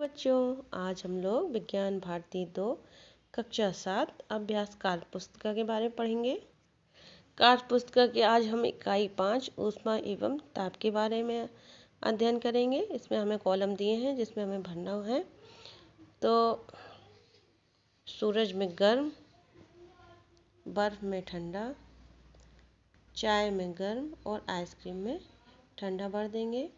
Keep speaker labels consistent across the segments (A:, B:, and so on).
A: बच्चों, आज हम लोग विज्ञान भारती 2 कक्षा 7 अभ्यास कार्य पुस्तिका के बारे में पढ़ेंगे। कार्य पुस्तिका के आज हम इकाई 5 ऊष्मा एवं ताप के बारे में अध्ययन करेंगे। इसमें हमें कॉलम दिए हैं जिसमें हमें भरना है। तो सूरज में गर्म, बर्फ में ठंडा, चाय में गर्म और आइसक्रीम में ठंडा भर देंगे।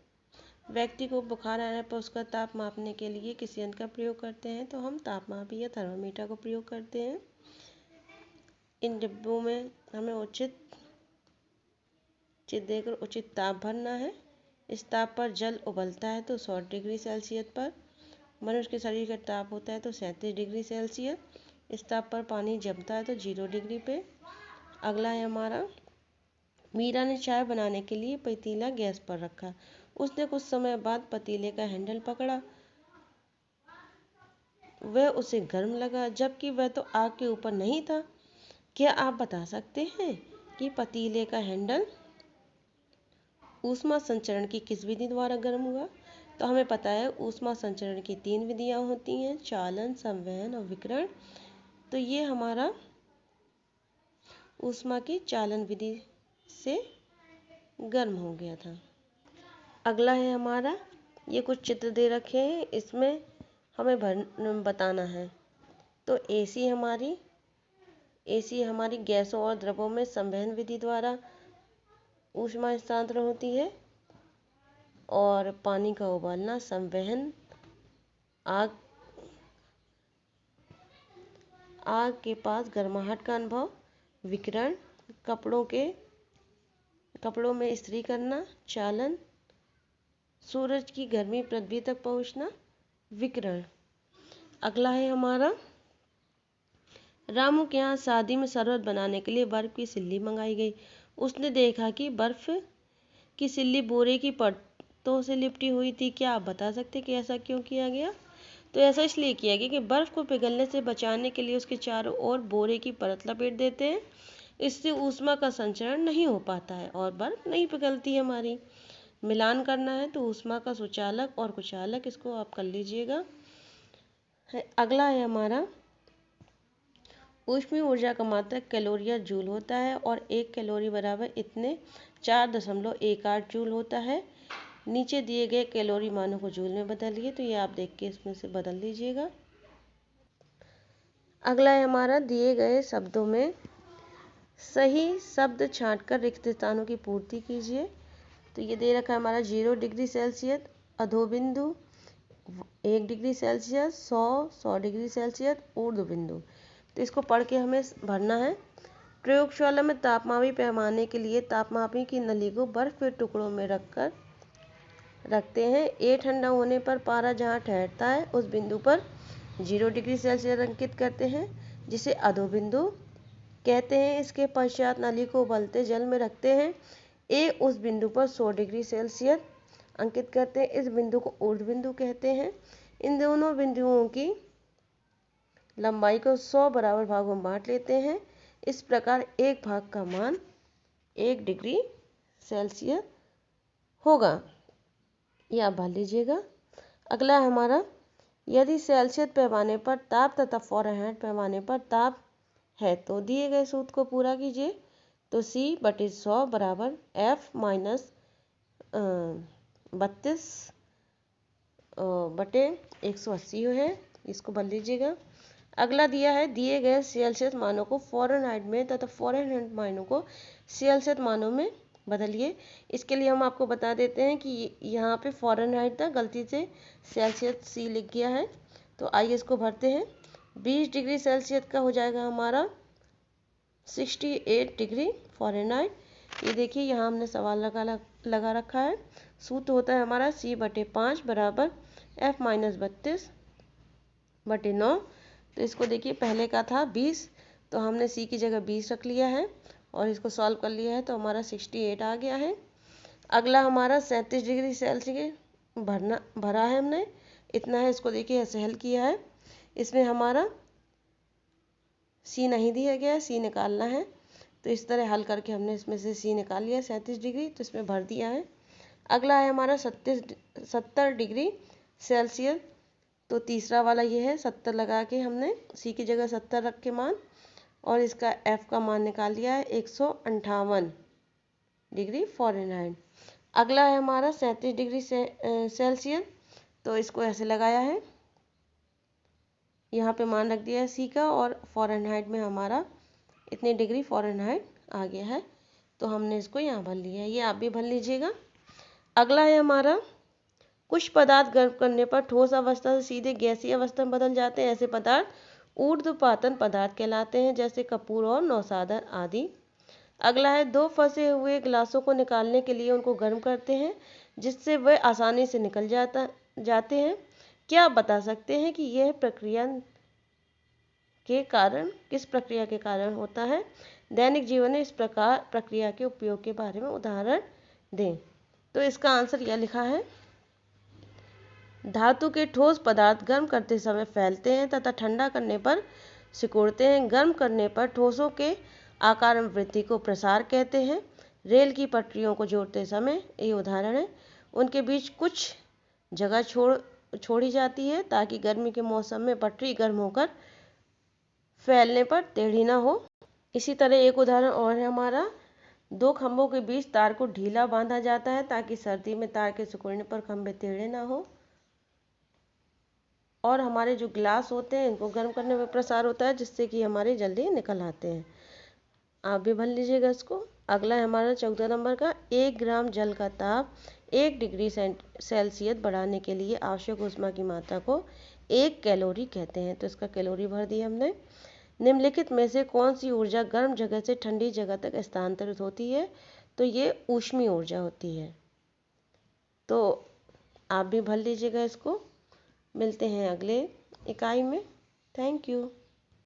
A: व्यक्ति को बुखार आने पर उसका ताप मापने के लिए किस यंत्र का प्रयोग करते हैं? तो हम तापमापी या थर्मामीटर का प्रयोग करते हैं। इन डिब्बों में हमें उचित देकर उचित ताप भरना है। इस ताप पर जल उबलता है तो 100 डिग्री सेल्सियस पर। मनुष्य के शरीर का ताप होता है तो 37 डिग्री सेल्सियस। इस ताप पर पानी जमता है तो 0 डिग्री पे। अगला है हमारा, मीरा ने चाय बनाने के लिए पतीला गैस पर रखा। उसने कुछ समय बाद पतीले का हैंडल पकड़ा। वह उसे गर्म लगा, जबकि वह तो आग के ऊपर नहीं था। क्या आप बता सकते हैं कि पतीले का हैंडल ऊष्मा संचरण की किस विधि द्वारा गर्म हुआ? तो हमें पता है ऊष्मा संचरण की 3 विधियां होती हैं, चालन, संवहन और विकिरण। तो ये हमारा ऊष्मा की चालन विधि से गर्म हो गया था। अगला है हमारा, ये कुछ चित्र दे रखे हैं, इसमें हमें बताना है। तो एसी हमारी गैसों और द्रवों में संवहन विधि द्वारा ऊष्मा हस्तांतरण होती है। और पानी का उबालना संवहन, आग के पास गर्माहट का अनुभव विकिरण, कपड़ों में इस्त्री करना चालन, सूरज की गर्मी पृथ्वी तक पहुंचना विकिरण। अगला है हमारा, रामू के यहाँ शादी में शरबत बनाने के लिए बर्फ की सिल्ली मंगाई गई। उसने देखा कि बर्फ की सिल्ली बोरे की परतों से लिपटी हुई थी। क्या आप बता सकते कि ऐसा क्यों किया गया? तो ऐसा इसलिए किया गया कि बर्फ को पिघलने से बचाने के लिए उसके चारों ओर बोरे की परत लपेट देते हैं। इससे ऊष्मा का संचरण नहीं हो पाता है और बर्फ नहीं पिघलती है हमारी। मिलान करना है तो ऊष्मा का सुचालक और कुचालक, इसको आप कर लीजिएगा। अगला है हमारा, ऊष्मीय ऊर्जा का मात्रक कैलोरी या जूल होता है और 1 कैलोरी बराबर इतने 4.18 जूल होता है। नीचे दिए गए कैलोरी मानों को जूल में बदलिए। तो ये आप देख के इसमें से बदल लीजिएगा। अगला है हमारा, दिए गए शब्दों में सही शब्द छांटकर रिक्त स्थानों की पूर्ति कीजिए। तो ये दे रखा है हमारा 0 डिग्री सेल्सियस, अधोबिंदु 1 डिग्री सेल्सियस, 100 डिग्री सेल्सियस, ऊर्ध्व बिंदु। तो इसको पढ़ के हमें भरना है। प्रयोगशाला में तापमापी पैमाने के लिए तापमापी की नली को बर्फ के टुकड़ों में रखते हैं। ए ठंडा होने पर पारा जहाँ ठहरता है उस बिंदु पर 0 डिग्री सेल्सियस अंकित करते हैं, जिसे अधोबिंदु कहते हैं। इसके पश्चात नली को उबलते जल में रखते हैं। ए उस बिंदु पर 100 डिग्री सेल्सियस अंकित करते हैं। इस बिंदु को ऊर्ध्व बिंदु कहते हैं। इन दोनों बिंदुओं की लंबाई को 100 बराबर भागों में बांट लेते हैं। इस प्रकार एक भाग का मान 1 डिग्री सेल्सियस होगा। ये आप भर लीजिएगा। अगला हमारा, यदि सेल्सियस पैमाने पर ताप तथा फ़ारेनहाइट पैमाने पर ताप है तो दिए गए सूत्र को पूरा कीजिए। तो C/100 बराबर F-32/180 है। इसको भर लीजिएगा। अगला दिया है, दिए गए सेल्सियस मानों को फ़ारेनहाइट में तथा फ़ारेनहाइट मानों को सेल्सियस मानों में बदलिए। इसके लिए हम आपको बता देते हैं कि यहाँ पे फ़ारेनहाइट था, गलती से सेल्सियस C लिख गया है। तो आइए इसको भरते हैं। 20 डिग्री सेल्सियस का हो जाएगा हमारा 68 डिग्री फ़ारेनहाइट। ये देखिए यहाँ हमने सवाल लगा रखा है। सूत्र होता है हमारा C/5 बराबर F-32/9। तो इसको देखिए, पहले का था 20, तो हमने C की जगह 20 रख लिया है और इसको सॉल्व कर लिया है तो हमारा 68 आ गया है। अगला हमारा 37 डिग्री सेल्सियस भरा है हमने, इतना है। इसको देखिए ऐसे हल किया है। इसमें हमारा C नहीं दिया गया है, C निकालना है। तो इस तरह हल करके हमने इसमें से C निकाल लिया 37 डिग्री, तो इसमें भर दिया है। अगला है हमारा 70 डिग्री सेल्सियस तो तीसरा वाला ये है 70 लगा के हमने सी की जगह 70 रख के मान, और इसका एफ का मान निकाल लिया है 158 डिग्री फ़ारेनहाइट। अगला है हमारा 37 डिग्री सेल्सियस। तो इसको ऐसे लगाया है, यहाँ पे मान रख दिया है सी का, और फ़ारेनहाइट में हमारा इतने डिग्री फ़ारेनहाइट आ गया है, तो हमने इसको यहाँ भर लिया है। ये आप भी भर लीजिएगा। अगला है हमारा कुछ पदार्थ गर्म करने पर ठोस अवस्था से सीधे गैसीय अवस्था में बदल जाते हैं। ऐसे पदार्थ ऊर्ध्वपातन पदार्थ कहलाते हैं, जैसे कपूर और नौसादर आदि। अगला है दो फंसे हुए गिलासों को निकालने के लिए उनको गर्म करते हैं, जिससे वे आसानी से निकल जाते हैं। क्या आप बता सकते हैं कि यह प्रक्रिया किस प्रक्रिया के कारण होता है? दैनिक जीवन में इस प्रकार प्रक्रिया के उपयोग के बारे में उदाहरण दें। तो इसका आंसर यह लिखा है, धातु के ठोस पदार्थ गर्म करते समय फैलते हैं तथा ठंडा करने पर सिकुड़ते हैं। गर्म करने पर ठोसों के आकार में वृद्धि को प्रसार कहते हैं। रेल की पटरियों को जोड़ते समय, ये उदाहरण है, उनके बीच कुछ जगह छोड़ी जाती है ताकि गर्मी के मौसम में पटरी गर्म होकर फैलने पर टेढ़ी ना हो। इसी तरह एक उदाहरण और है हमारा, दो खंभों के बीच तार को ढीला बांधा जाता है ताकि सर्दी में तार के सिकुड़ने पर खंभे टेढ़े ना हो। और हमारे जो ग्लास होते हैं इनको गर्म करने में प्रसार होता है, जिससे कि हमारे जल्दी निकल आते हैं। आप भी भर लीजिएगा इसको। अगला है हमारा 14 नंबर का, 1 ग्राम जल का ताप 1 डिग्री सेल्सियस बढ़ाने के लिए आवश्यक ऊष्मा की मात्रा को 1 कैलोरी कहते हैं। तो इसका कैलोरी भर दिया हमने। निम्नलिखित में से कौन सी ऊर्जा गर्म जगह से ठंडी जगह तक स्थानांतरित होती है? तो ये ऊष्मीय ऊर्जा होती है। तो आप भी भर लीजिएगा इसको। मिलते हैं अगले इकाई में। Thank you.